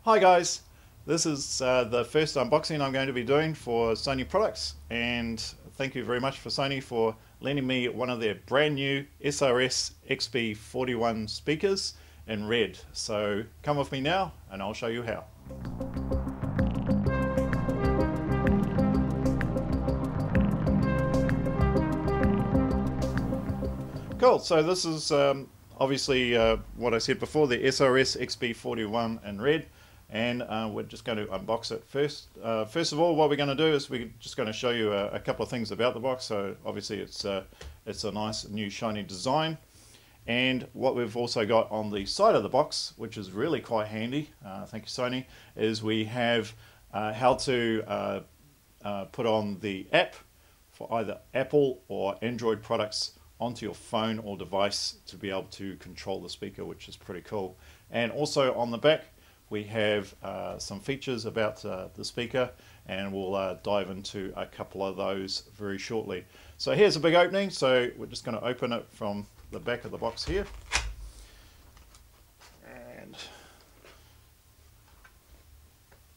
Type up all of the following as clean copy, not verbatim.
Hi guys, this is the first unboxing I'm going to be doing for Sony products, and thank you very much for Sony for lending me one of their brand new SRSXB41 speakers in red. So come with me now and I'll show you how. Cool, so this is obviously what I said before, the SRSXB41 in red. And we're just going to unbox it first. First of all, what we're going to do is we're just going to show you a couple of things about the box. So obviously it's a nice new shiny design. And what we've also got on the side of the box, which is really quite handy, thank you Sony, is we have how to put on the app for either Apple or Android products onto your phone or device to be able to control the speaker, which is pretty cool. And also on the back we have some features about the speaker, and we'll dive into a couple of those very shortly. So here's a big opening, so we're just going to open it from the back of the box here. And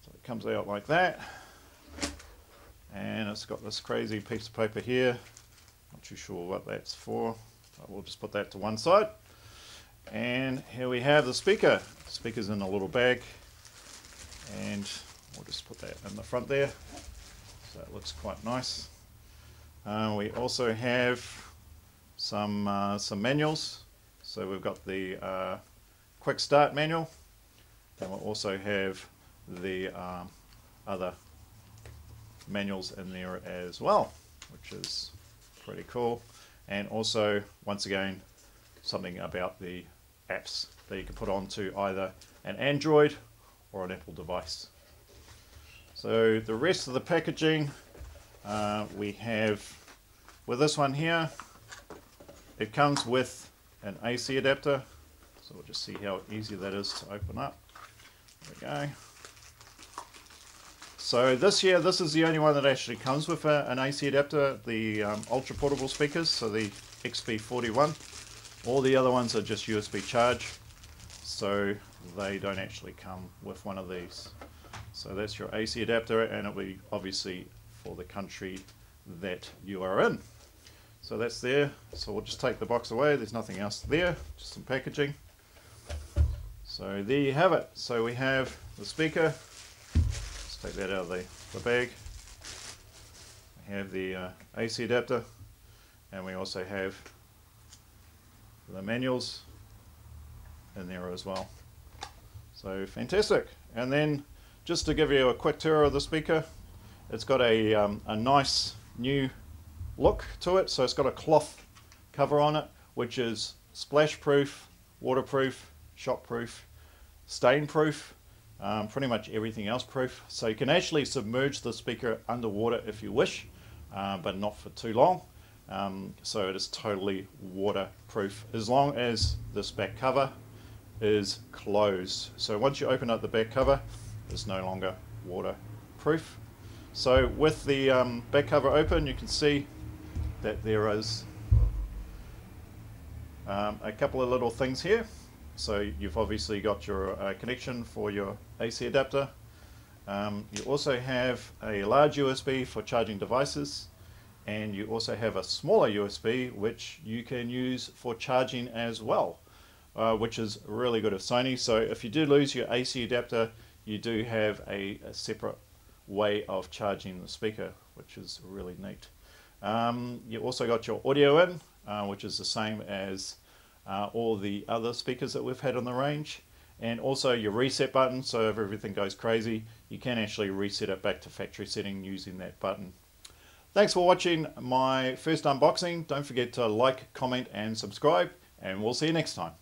so it comes out like that, and it's got this crazy piece of paper here. Not too sure what that's for, but we'll just put that to one side. And here we have the speaker. The speaker's in a little bag, and we'll just put that in the front there, so it looks quite nice. We also have some manuals. So we've got the quick start manual, and we'll also have the other manuals in there as well, which is pretty cool. And also, once again, something about the apps that you can put onto either an Android or an Apple device. So the rest of the packaging, we have with this one here, it comes with an AC adapter. So we'll just see how easy that is to open up. There we go. So this is the only one that actually comes with an AC adapter, the ultra portable speakers, so the XB41. All the other ones are just USB charge, so they don't actually come with one of these. So that's your AC adapter, and it'll be obviously for the country that you are in. So that's there. So we'll just take the box away. There's nothing else there, just some packaging. So there you have it. So we have the speaker. Let's take that out of the bag. We have the AC adapter, and we also have the manuals in there as well. So fantastic. And then just to give you a quick tour of the speaker, it's got a nice new look to it. So it's got a cloth cover on it, which is splash proof, waterproof, shock proof, stain proof, pretty much everything else proof. So you can actually submerge the speaker underwater if you wish, but not for too long. So it is totally waterproof as long as this back cover is closed. So once you open up the back cover, it's no longer waterproof. So with the back cover open, you can see that there is a couple of little things here. So you've obviously got your connection for your AC adapter. You also have a large USB for charging devices, and you also have a smaller USB which you can use for charging as well, which is really good of Sony. So if you do lose your AC adapter, you do have a separate way of charging the speaker, which is really neat. You also got your audio in, which is the same as all the other speakers that we've had on the range, and also your reset button. So if everything goes crazy, you can actually reset it back to factory setting using that button. Thanks for watching my first unboxing. Don't forget to like, comment and subscribe, and we'll see you next time.